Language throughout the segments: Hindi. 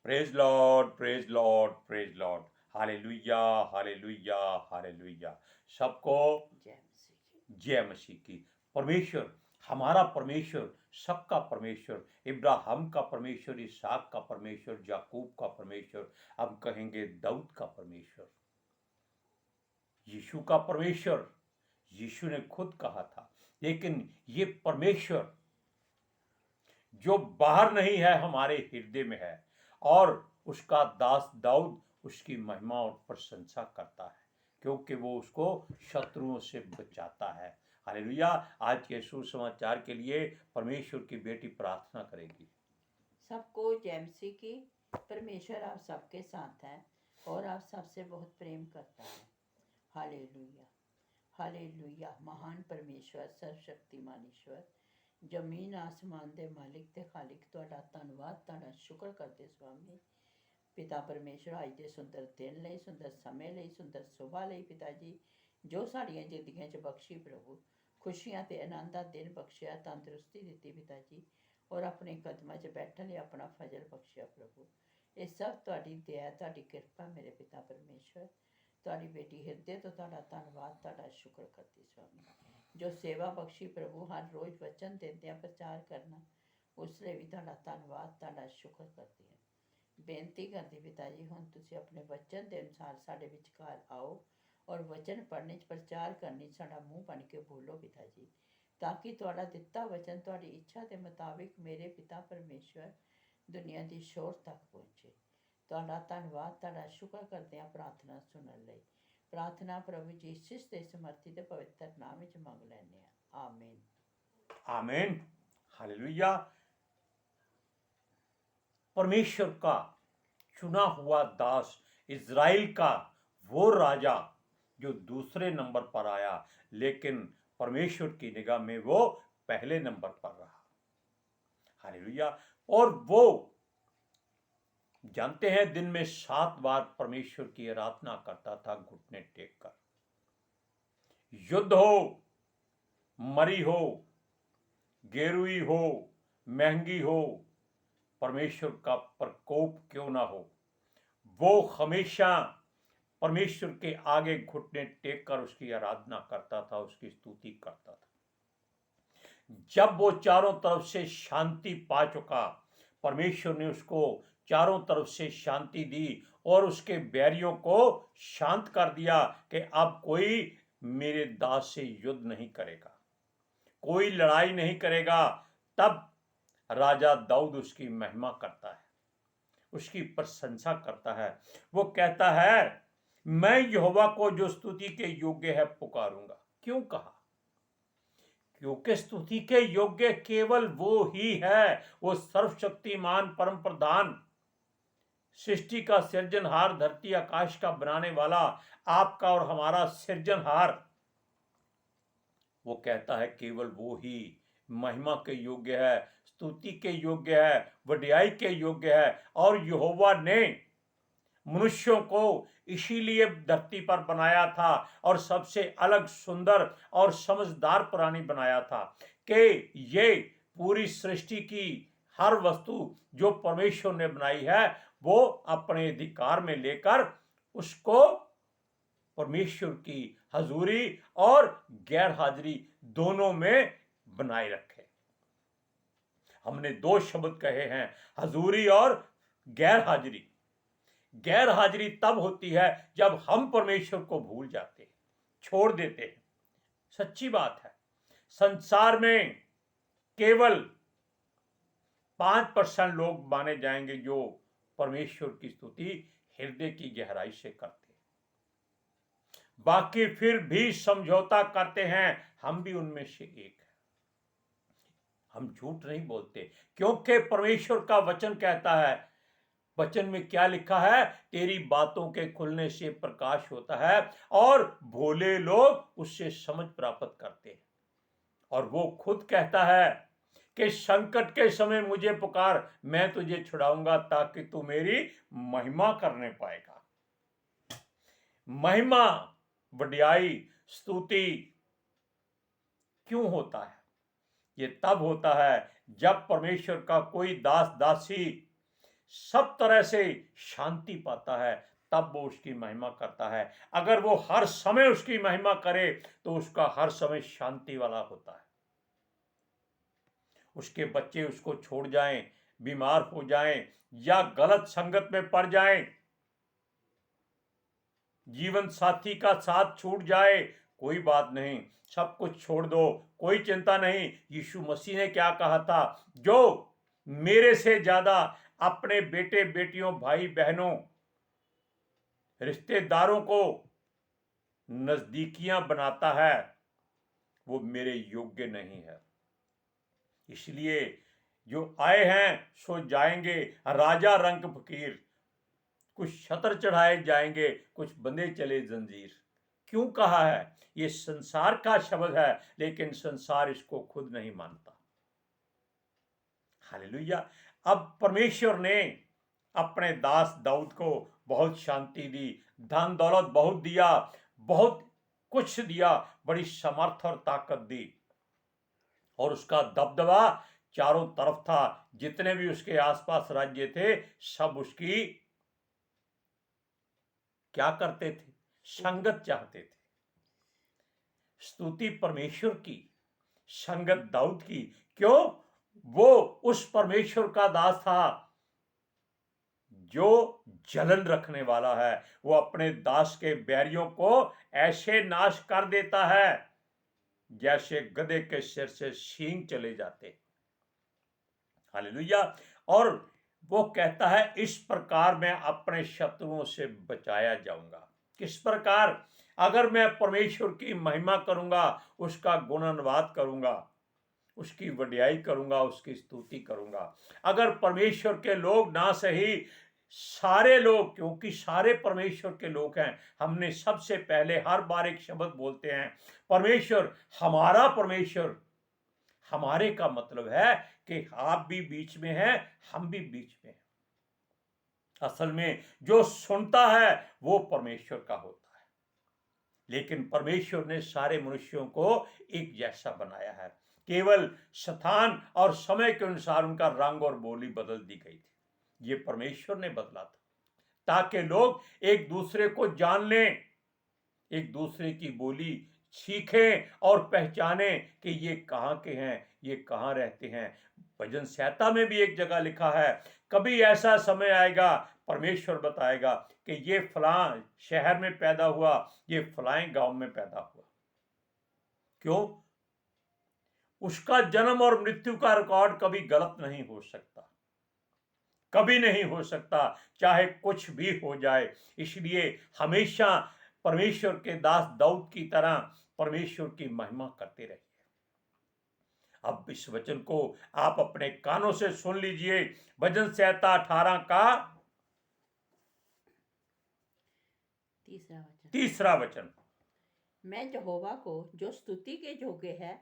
Praise Lord, praise Lord, praise Lord. Hallelujah, hallelujah, hallelujah. सबको जय मसीह की। जय मसीह की। परमेश्वर, हमारा परमेश्वर, सबका परमेश्वर, इब्राहिम का परमेश्वर, इसहाक का परमेश्वर, याकूब का परमेश्वर, हम कहेंगे दाऊद का परमेश्वर, यीशु का परमेश्वर। यीशु ने खुद कहा था, लेकिन ये परमेश्वर जो बाहर नहीं है, हमारे हृदय में है, और उसका दास दाऊद उसकी महिमा और प्रशंसा करता है, क्योंकि वो उसको शत्रुओं से बचाता है। हालेलुया। आज के सुसमाचार के लिए परमेश्वर की बेटी प्रार्थना करेगी। सबको जय मसीह की। परमेश्वर आप सबके साथ है और आप सबसे बहुत प्रेम करता है। Hallelujah, hallelujah. महान परमेश्वर, सर्वशक्तिमान ईश्वर, जमीन आसमान दे मालिक ते खालिक, तुहाडा धन्नवाद, तुहाडा शुक्र करते स्वामी पिता परमेश्वर, अज दे सुंदर दिन लई, सुंदर समय लई, सुंदर सुबह लई पिता जी, जो साड़ियां जिंदगियां च बख्शी प्रभु, खुशियां ते आनंद दा दिन बख्शिया, तंदुरुस्ती दित्ती पिता जी, और अपने कदमां च बैठन लई अपना फजल बख्शिया प्रभु। ये सब तुहाडी दया, तुहाडी किरपा मेरे पिता परमेश्वर। तुहाडी बेटी हिरदे तो तुहाडा धन्नवाद, तुहाडा शुक्र करती स्वामी, जो सेवा बख्शी प्रभु, हर रोज़ वचन देंदे प्रचार करना, उसले भी तुहाडा धन्नवाद, तुहाडा शुक्र करती है। बेनती करती पिता जी, हुण तुसीं अपने वचन के अनुसार साढ़े विचकार आओ और वचन पढ़ने प्रचार करने साड़ा मूँह बन के बोलो पिता जी, ताकि तुहाडा दिता वचन तुहाडी इच्छा के मुताबिक मेरे पिता परमेश्वर दुनिया की शोर तक पहुँचे। तुहाडा धन्नवाद, तुहाडा शुक्र करते हैं प्रार्थना सुनने लई। प्रार्थना प्रभु जीसस के समर्थी ते पवित्र नाम विच मंग लैने आ, आमीन। आमीन। हालेलुया। परमेश्वर का चुना हुआ दास, इज़राइल का वो राजा जो दूसरे नंबर पर आया, लेकिन परमेश्वर की निगाह में वो पहले नंबर पर रहा। हालेलुया। और वो जानते हैं, दिन में 7 बार परमेश्वर की आराधना करता था, घुटने टेक कर। युद्ध हो, मरी हो, गेरुई हो, महंगी हो, परमेश्वर का प्रकोप क्यों ना हो, वो हमेशा परमेश्वर के आगे घुटने टेक कर उसकी आराधना करता था, उसकी स्तुति करता था। जब वो चारों तरफ से शांति पा चुका, परमेश्वर ने उसको चारों तरफ से शांति दी और उसके बैरियों को शांत कर दिया कि अब कोई मेरे दास से युद्ध नहीं करेगा, कोई लड़ाई नहीं करेगा। तब राजा दाऊद उसकी महिमा करता है, उसकी प्रशंसा करता है। वो कहता है, मैं यहोवा को जो स्तुति के योग्य है पुकारूंगा। क्यों कहा? क्योंकि स्तुति के योग्य केवल वो ही है, वो सर्वशक्तिमान परम प्रधान, सृष्टि का सृजनहार, धरती आकाश का बनाने वाला, आपका और हमारा सृजनहार। वो कहता है केवल वो ही महिमा के योग्य है, स्तुति के योग्य है, वडियाई के योग्य है। और यहोवा ने मनुष्यों को इसीलिए धरती पर बनाया था और सबसे अलग, सुंदर और समझदार प्राणी बनाया था कि ये पूरी सृष्टि की हर वस्तु जो परमेश्वर ने बनाई है, वो अपने अधिकार में लेकर उसको परमेश्वर की हजूरी और गैर हाजिरी दोनों में बनाए रखे। हमने 2 शब्द कहे हैं, हजूरी और गैर हाजिरी। गैर हाजिरी तब होती है जब हम परमेश्वर को भूल जाते हैं, छोड़ देते हैं। सच्ची बात है, संसार में केवल 5% लोग माने जाएंगे जो परमेश्वर की स्तुति हृदय की गहराई से करते हैं, बाकी फिर भी समझौता करते हैं। हम भी उनमें से एक हैं। हम झूठ नहीं बोलते, क्योंकि परमेश्वर का वचन कहता है, वचन में क्या लिखा है, तेरी बातों के खुलने से प्रकाश होता है और भोले लोग उससे समझ प्राप्त करते हैं। और वो खुद कहता है कि संकट के समय मुझे पुकार, मैं तुझे छुड़ाऊंगा ताकि तू मेरी महिमा करने पाएगा। महिमा, वडियाई, स्तुति क्यों होता है? ये तब होता है जब परमेश्वर का कोई दास दासी सब तरह से शांति पाता है, तब वो उसकी महिमा करता है। अगर वो हर समय उसकी महिमा करे तो उसका हर समय शांति वाला होता है। उसके बच्चे उसको छोड़ जाएं, बीमार हो जाएं या गलत संगत में पड़ जाएं, जीवन साथी का साथ छूट जाए, कोई बात नहीं, सब कुछ छोड़ दो, कोई चिंता नहीं। यीशु मसीह ने क्या कहा था? जो मेरे से ज्यादा अपने बेटे बेटियों, भाई बहनों, रिश्तेदारों को नजदीकियां बनाता है, वो मेरे योग्य नहीं है। इसलिए जो आए हैं सो जाएंगे, राजा रंग फकीर, कुछ छतर चढ़ाए जाएंगे, कुछ बंधे चले जंजीर। क्यों कहा है? ये संसार का शब्द है, लेकिन संसार इसको खुद नहीं मानता। हालेलुया। अब परमेश्वर ने अपने दास दाऊद को बहुत शांति दी, धन दौलत बहुत दिया, बहुत कुछ दिया, बड़ी समर्थ और ताकत दी, और उसका दबदबा चारों तरफ था। जितने भी उसके आसपास राज्य थे, सब उसकी क्या करते थे? संगत चाहते थे। स्तुति परमेश्वर की, संगत दाऊद की। क्यों? वो उस परमेश्वर का दास था जो जलन रखने वाला है। वो अपने दास के बैरियों को ऐसे नाश कर देता है जैसे गधे के सिर से सींग चले जाते। हालेलुया। और वो कहता है, इस प्रकार मैं अपने शत्रुओं से बचाया जाऊंगा। किस प्रकार? अगर मैं परमेश्वर की महिमा करूंगा, उसका गुणानुवाद करूंगा, उसकी वड्याई करूंगा, उसकी स्तुति करूंगा। अगर परमेश्वर के लोग ना सही, सारे लोग, क्योंकि सारे परमेश्वर के लोग हैं। हमने सबसे पहले हर बार एक शब्द बोलते हैं, परमेश्वर, हमारा परमेश्वर। हमारे का मतलब है कि आप भी बीच में हैं, हम भी बीच में हैं। असल में जो सुनता है वो परमेश्वर का होता है। लेकिन परमेश्वर ने सारे मनुष्यों को एक जैसा बनाया है। केवल स्थान और समय के अनुसार उनका रंग और बोली बदल दी गई थी। ये परमेश्वर ने बदला था, ताकि लोग एक दूसरे को जान लें, एक दूसरे की बोली सीखें और पहचानें कि ये कहाँ के हैं, ये कहाँ रहते हैं। भजन संहिता में भी एक जगह लिखा है, कभी ऐसा समय आएगा, परमेश्वर बताएगा कि ये फलां शहर में पैदा हुआ, ये फलां गांव में पैदा हुआ। क्यों? उसका जन्म और मृत्यु का रिकॉर्ड कभी गलत नहीं हो सकता, कभी नहीं हो सकता, चाहे कुछ भी हो जाए। इसलिए हमेशा परमेश्वर के दास दाऊद की तरह परमेश्वर की महिमा करते रहिए। अब इस वचन को आप अपने कानों से सुन लीजिए। भजन संहिता 18 का तीसरा वचन। मैं यहोवा को जो स्तुति के योग्य है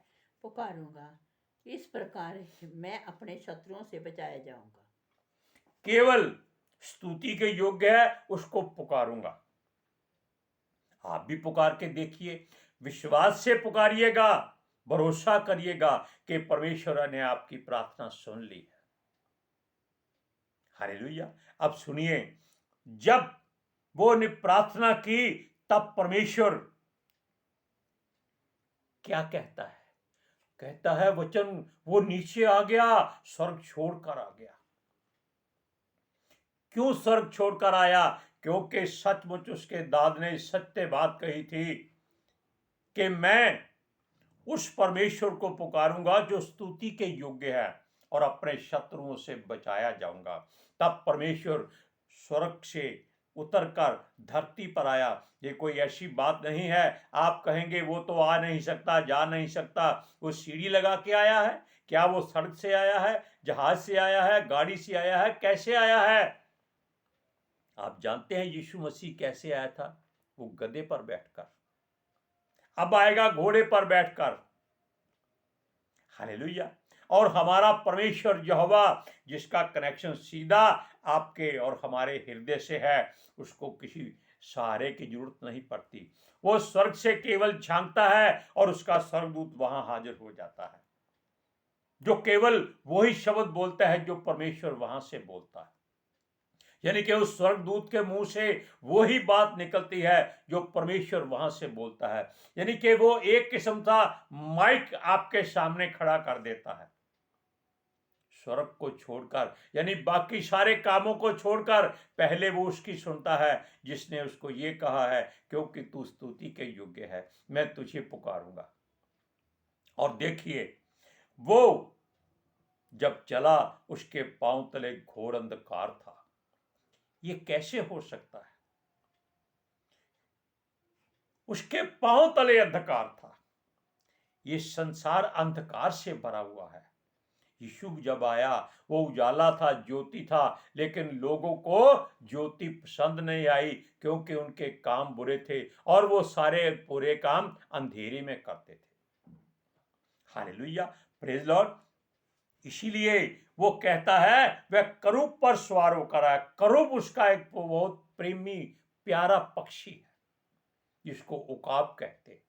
पुकारूंगा, इस प्रकार मैं अपने शत्रुओं से बचाया जाऊंगा। केवल स्तुति के योग्य है, उसको पुकारूंगा। आप भी पुकार के देखिए, विश्वास से पुकारिएगा, भरोसा करिएगा कि परमेश्वर ने आपकी प्रार्थना सुन ली है। हालेलुया। अब सुनिए, जब वो ने प्रार्थना की, तब परमेश्वर क्या कहता है? कहता है वचन, वो नीचे आ गया, स्वर्ग छोड़कर आ गया। क्यों स्वर्ग छोड़कर आया? क्योंकि सचमुच उसके दाद ने सत्य बात कही थी कि मैं उस परमेश्वर को पुकारूंगा जो स्तुति के योग्य है, और अपने शत्रुओं से बचाया जाऊंगा। तब परमेश्वर स्वर्ग से उतरकर धरती पर आया। ये कोई ऐसी बात नहीं है आप कहेंगे वो तो आ नहीं सकता, जा नहीं सकता। वो सीढ़ी लगा के आया है? क्या वो सड़क से आया है, जहाज से आया है, गाड़ी से आया है, कैसे आया है? आप जानते हैं यीशु मसीह कैसे आया था? वो गधे पर बैठकर। अब आएगा घोड़े पर बैठकर। हालेलुया। और हमारा परमेश्वर यहोवा, जिसका कनेक्शन सीधा आपके और हमारे हृदय से है, उसको किसी सहारे की जरूरत नहीं पड़ती। वो स्वर्ग से केवल झांकता है और उसका स्वर्गदूत वहां हाजिर हो जाता है, जो केवल वही शब्द बोलता है जो परमेश्वर वहां से बोलता है। यानी कि उस स्वर्गदूत के मुंह से वो ही बात निकलती है जो परमेश्वर वहां से बोलता है। यानी कि वो एक किस्म का माइक आपके सामने खड़ा कर देता है, स्वर्ग को छोड़कर, यानी बाकी सारे कामों को छोड़कर पहले वो उसकी सुनता है, जिसने उसको ये कहा है क्योंकि तू स्तुति के योग्य है, मैं तुझे पुकारूंगा। और देखिए, वो जब चला, उसके पांव तले घोर अंधकार था। ये कैसे हो सकता है? उसके पांव तले अंधकार था। ये संसार अंधकार से भरा हुआ है। यीशु जब आया, वो उजाला था, ज्योति था, लेकिन लोगों को ज्योति पसंद नहीं आई क्योंकि उनके काम बुरे थे और वो सारे बुरे काम अंधेरे में करते थे। Hallelujah, praise Lord. इसीलिए वो कहता है वह करूब पर सवार होकर आया। करूब उसका एक बहुत प्रेमी प्यारा पक्षी है जिसको उकाब कहते हैं।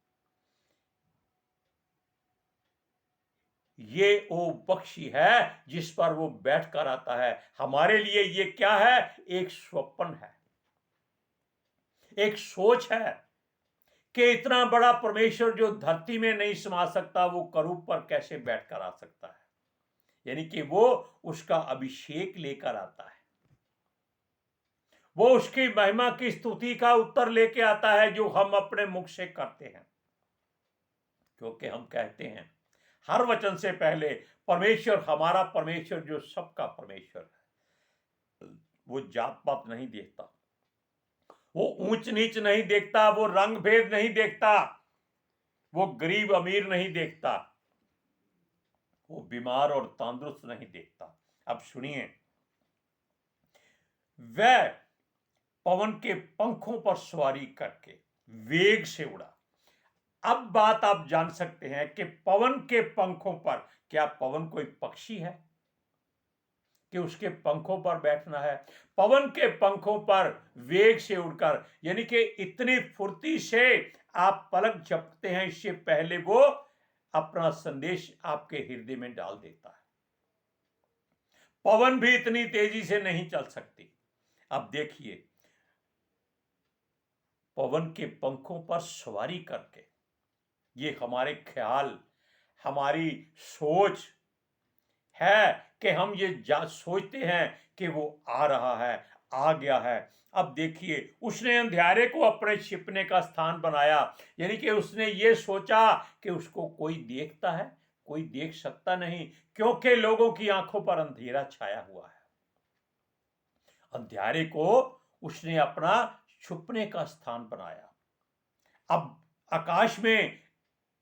ये वो पक्षी है जिस पर वो बैठ कर आता है। हमारे लिए ये क्या है? एक स्वप्न है, एक सोच है कि इतना बड़ा परमेश्वर जो धरती में नहीं समा सकता, वो करूब पर कैसे बैठ कर आ सकता है। यानी कि वो उसका अभिषेक लेकर आता है, वो उसकी महिमा की स्तुति का उत्तर लेके आता है जो हम अपने मुख से करते हैं। क्योंकि हम कहते हैं हर वचन से पहले परमेश्वर, हमारा परमेश्वर जो सबका परमेश्वर है, वो जात पात नहीं देखता, वो ऊंच नीच नहीं देखता, वो रंग भेद नहीं देखता, वो गरीब अमीर नहीं देखता, वो बीमार और तंदुरुस्त नहीं देखता। अब सुनिए, वह पवन के पंखों पर सवारी करके वेग से उड़ा। अब बात आप जान सकते हैं कि पवन के पंखों पर, क्या पवन कोई पक्षी है कि उसके पंखों पर बैठना है? पवन के पंखों पर वेग से उड़कर, यानी कि इतनी फुर्ती से आप पलक झपकते हैं, इससे पहले वो अपना संदेश आपके हृदय में डाल देता है। पवन भी इतनी तेजी से नहीं चल सकती। अब देखिए, पवन के पंखों पर सवारी करके, ये हमारे ख्याल, हमारी सोच है कि हम ये सोचते हैं कि वो आ रहा है, आ गया है। अब देखिए, उसने अंधियारे को अपने छिपने का स्थान बनाया, यानी कि उसने ये सोचा कि उसको कोई देखता है, कोई देख सकता नहीं, क्योंकि लोगों की आंखों पर अंधेरा छाया हुआ है। अंधियारे को उसने अपना छुपने का स्थान बनाया। अब आकाश में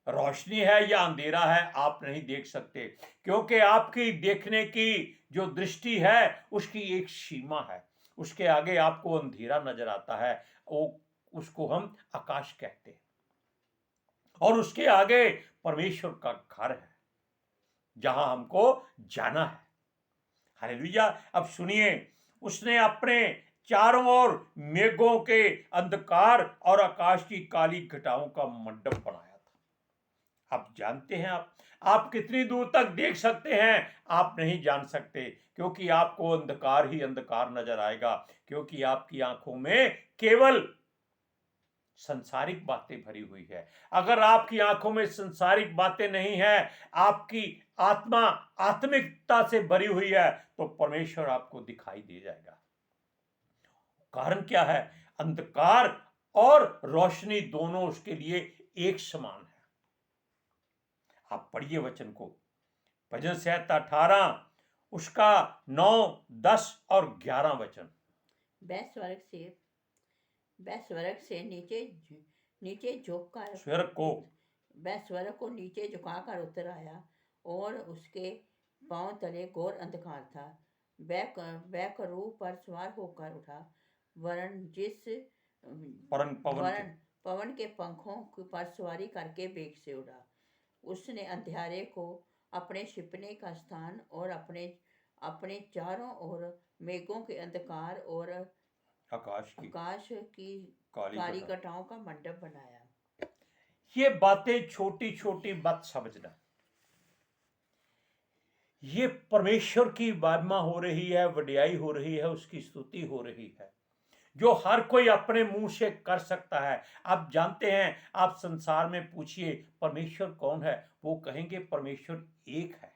रोशनी है या अंधेरा है, आप नहीं देख सकते, क्योंकि आपकी देखने की जो दृष्टि है उसकी एक सीमा है। उसके आगे आपको अंधेरा नजर आता है, वो उसको हम आकाश कहते हैं। और उसके आगे परमेश्वर का घर है जहां हमको जाना है। हालेलुया। अब सुनिए, उसने अपने चारों ओर मेघों के अंधकार और आकाश की काली घटाओं का मंडप बनाया था। आप जानते हैं, आप कितनी दूर तक देख सकते हैं आप नहीं जान सकते, क्योंकि आपको अंधकार ही अंधकार नजर आएगा, क्योंकि आपकी आंखों में केवल संसारिक बातें भरी हुई है। अगर आपकी आंखों में संसारिक बातें नहीं है, आपकी आत्मा आत्मिकता से भरी हुई है, तो परमेश्वर आपको दिखाई दे जाएगा। कारण क्या है? अंधकार और रोशनी दोनों उसके लिए एक समान है। आप पढ़िए वचन को, भजन संहिता 18 उसका 9, 10 और 11 वचन। वह स्वर्ग से नीचे झुककर स्वर्ग को नीचे झुकाकर उतर आया और उसके पांव तले घोर अंधकार था। वह करूब पर सवार होकर उठा, वरन पवन के पंखों पर सवारी करके वेग से उड़ा। उसने अंधियारे को अपने छिपने का स्थान और अपने चारों ओर मेघों के अंधकार और आकाश की काली घटाओं का मंडप बनाया। ये बातें छोटी छोटी बात समझना, ये परमेश्वर की महिमा हो रही है, वडियाई हो रही है, उसकी स्तुति हो रही है, जो हर कोई अपने मुंह से कर सकता है। आप जानते हैं, आप संसार में पूछिए परमेश्वर कौन है, वो कहेंगे परमेश्वर एक है।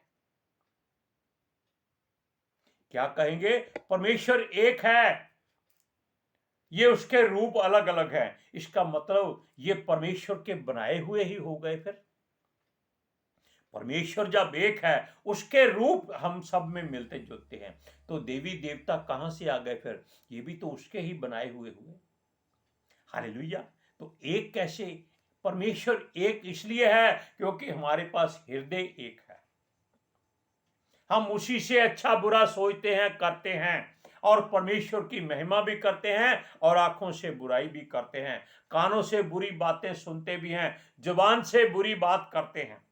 क्या कहेंगे? परमेश्वर एक है। ये उसके रूप अलग अलग हैं। इसका मतलब ये परमेश्वर के बनाए हुए ही हो गए। फिर परमेश्वर जब एक है, उसके रूप हम सब में मिलते जुलते हैं, तो देवी देवता कहां से आ गए? फिर ये भी तो उसके ही बनाए हुए हुए। हालेलुया। तो एक कैसे? परमेश्वर एक इसलिए है क्योंकि हमारे पास हृदय एक है। हम उसी से अच्छा बुरा सोचते हैं, करते हैं, और परमेश्वर की महिमा भी करते हैं और आंखों से बुराई भी करते हैं, कानों से बुरी बातें सुनते भी हैं, जुबान से बुरी बात करते हैं,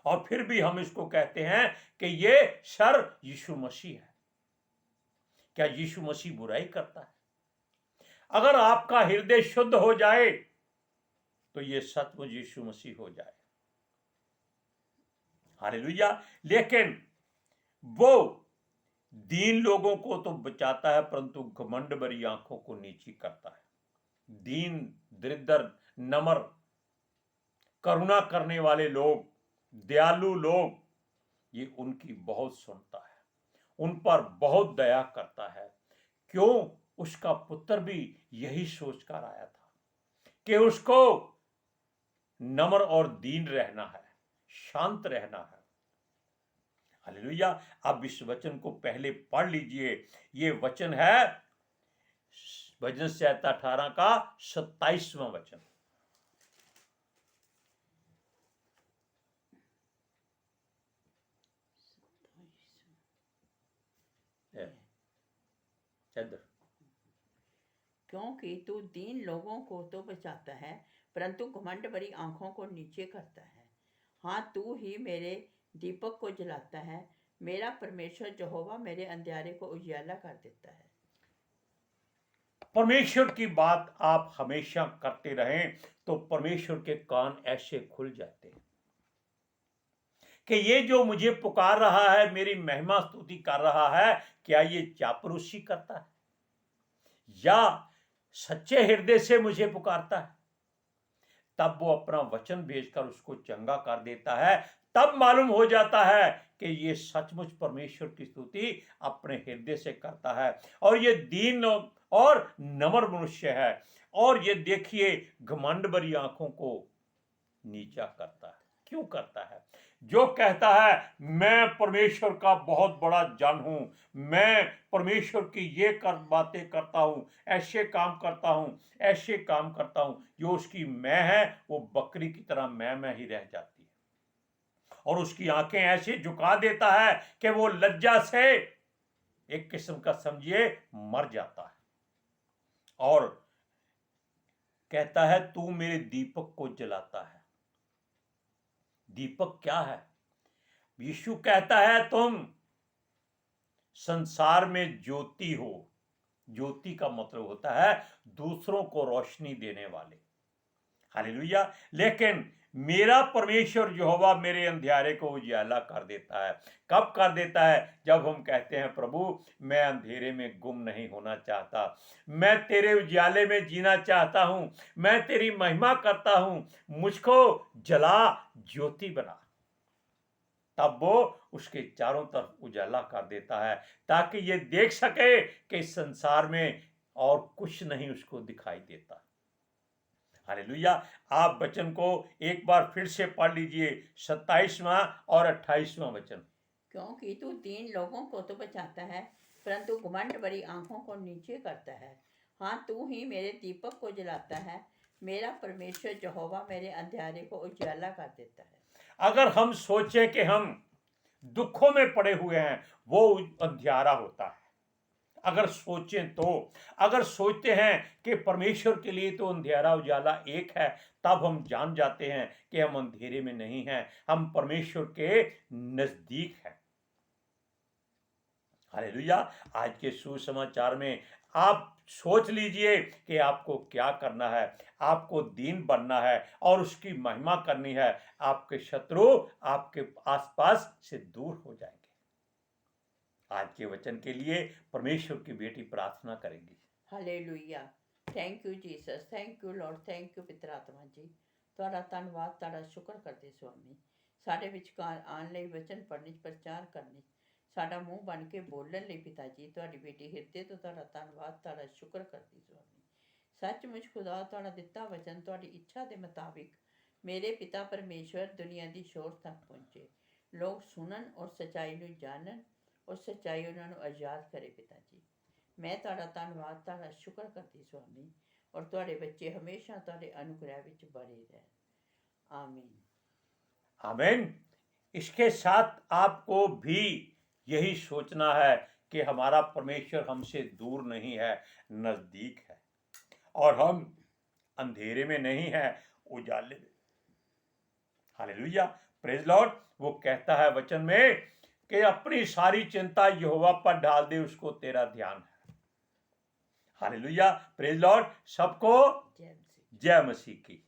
और फिर भी हम इसको कहते हैं कि ये सर यीशु मसीह है। क्या यीशु मसीह बुराई करता है? अगर आपका हृदय शुद्ध हो जाए तो ये सचमुच यीशु मसीह हो जाए। हालेलुया। लेकिन वो दीन लोगों को तो बचाता है, परंतु घमंड भरी आंखों को नीची करता है। दीन, दरिद्र, नम्र, करुणा करने वाले लोग, दयालु लोग, ये उनकी बहुत सुनता है, उन पर बहुत दया करता है। क्यों? उसका पुत्र भी यही सोचकर आया था कि उसको नम्र और दीन रहना है, शांत रहना है। हालेलुया। अब इस वचन को पहले पढ़ लीजिए। ये वचन है भजन संहिता 18 का 27वां वचन। इधर। क्योंकि तू दीन लोगों को तो बचाता है, परंतु घमंड भरी आंखों को नीचे करता है। हाँ, तू ही मेरे दीपक को जलाता है, मेरा परमेश्वर यहोवा मेरे अंधियारे को उजियाला कर देता है। परमेश्वर की बात आप हमेशा करते रहें तो परमेश्वर के कान ऐसे खुल जाते हैं कि ये जो मुझे पुकार रहा है, मेरी महिमा स्तुति कर रहा है, क्या ये चापलूसी करता है या सच्चे हृदय से मुझे पुकारता है? तब वो अपना वचन भेजकर उसको चंगा कर देता है। तब मालूम हो जाता है कि ये सचमुच परमेश्वर की स्तुति अपने हृदय से करता है, और ये दीन और नम्र मनुष्य है। और ये देखिए, घमंड भरी आंखों को नीचा करता है। क्यों करता है? जो कहता है मैं परमेश्वर का बहुत बड़ा जन हूं, मैं परमेश्वर की ये बातें करता हूं, ऐसे काम करता हूं, ऐसे काम करता हूं, जो उसकी मैं है वो बकरी की तरह मैं ही रह जाती है, और उसकी आंखें ऐसे झुका देता है कि वो लज्जा से एक किस्म का समझिए मर जाता है, और कहता है तू मेरे दीपक को जलाता है। दीपक क्या है? यीशु कहता है तुम संसार में ज्योति हो। ज्योति का मतलब होता है दूसरों को रोशनी देने वाले। हालेलुया। लेकिन मेरा परमेश्वर यहोवा मेरे अंधियारे को उजियाला कर देता है। कब कर देता है? जब हम कहते हैं प्रभु मैं अंधेरे में गुम नहीं होना चाहता, मैं तेरे उजियाले में जीना चाहता हूं, मैं तेरी महिमा करता हूं, मुझको जला, ज्योति बना। तब वो उसके चारों तरफ उजाला कर देता है, ताकि ये देख सके कि इस संसार में और कुछ नहीं उसको दिखाई देता। हालेलुया। आप वचन को एक बार फिर से पढ़ लीजिए, 27वां और 28वां वचन। क्योंकि तू दीन लोगों को तो बचाता है, परंतु घमंड भरी आंखों को नीचे करता है। हाँ, तू ही मेरे दीपक को जलाता है, मेरा परमेश्वर यहोवा मेरे अंधियारे को उजियाला कर देता है। अगर हम सोचें कि हम दुखों में पड़े हुए हैं, वो अंधियारा होता है। अगर सोचें तो, अगर सोचते हैं कि परमेश्वर के लिए तो अंधेरा उजाला एक है, तब हम जान जाते हैं कि हम अंधेरे में नहीं हैं, हम परमेश्वर के नजदीक हैं। हालेलुया। आज के सुसमाचार में आप सोच लीजिए कि आपको क्या करना है। आपको दीन बनना है और उसकी महिमा करनी है। आपके शत्रु आपके आसपास से दूर हो जाएंगे। आज के वचन के लिए परमेश्वर की बेटी प्रार्थना करेंगी। Hallelujah. Thank you Jesus, thank you Lord, thank you ਪਿਤਰ ਆਤਮਾ ਜੀ। ਤੁਹਾਡਾ ਧੰਨਵਾਦ, ਤੁਹਾਡਾ ਸ਼ੁਕਰ ਕਰਦੇ ਸੁਆਮੀ। ਸਾਡੇ ਵਿਚਕਾਰ ਆਉਣ ਲਈ, ਵਚਨ ਪੜ੍ਹਨ 'ਚ, ਪ੍ਰਚਾਰ ਕਰਨ 'ਚ, ਸਾਡਾ ਮੂੰਹ ਬਣ ਕੇ ਬੋਲਣ ਲਈ ਪਿਤਾ ਜੀ, ਤੁਹਾਡੀ ਬੇਟੀ ਹਿਰਦੇ ਤੋਂ ਤੁਹਾਡਾ ਧੰਨਵਾਦ, ਤੁਹਾਡਾ ਸ਼ੁਕਰ ਕਰਦੀ ਸੁਆਮੀ। ਸੱਚਮੁੱਚ ਖੁਦਾ, ਤੁਹਾਡਾ ਦਿੱਤਾ ਵਚਨ ਤੁਹਾਡੀ ਇੱਛਾ ਦੇ ਮੁਤਾਬਿਕ ਮੇਰੇ ਪਿਤਾ ਪਰਮੇਸ਼ਵਰ ਦੁਨੀਆ ਦੀ ਸ਼ੋਰ ਤੱਕ ਪਹੁੰਚੇ। ਲੋਕ ਸੁਣਨ ਔਰ ਸੱਚਾਈ ਨੂੰ ਜਾਣਨ ਔਰ ਸੱਚਾਈ ਉਹਨਾਂ ਨੂੰ ਆਜ਼ਾਦ ਕਰੇ ਪਿਤਾ ਜੀ। ਮੈਂ ਤੁਹਾਡਾ ਧੰਨਵਾਦ, ਤੁਹਾਡਾ ਸ਼ੁਕਰ ਕਰਦੀ ਸੁਆਮੀ। ਔਰ ਤੁਹਾਡੇ ਬੱਚੇ ਹਮੇਸ਼ਾ ਤੁਹਾਡੇ ਅਨੁਗ੍ਰਹਿ ਵਿੱਚ ਬਣੇ ਰਹਿਣ। आमीन। आमीन। इसके साथ आपको भी यही सोचना है कि हमारा परमेश्वर हमसे दूर नहीं है, नजदीक है और हम अंधेरे में नहीं है, उजाले में। Hallelujah, praise Lord. वो कहता है वचन में कि अपनी सारी चिंता यहोवा पर डाल दे, उसको तेरा ध्यान है। Hallelujah, praise Lord. सबको जय मसीह। जय मसीह की।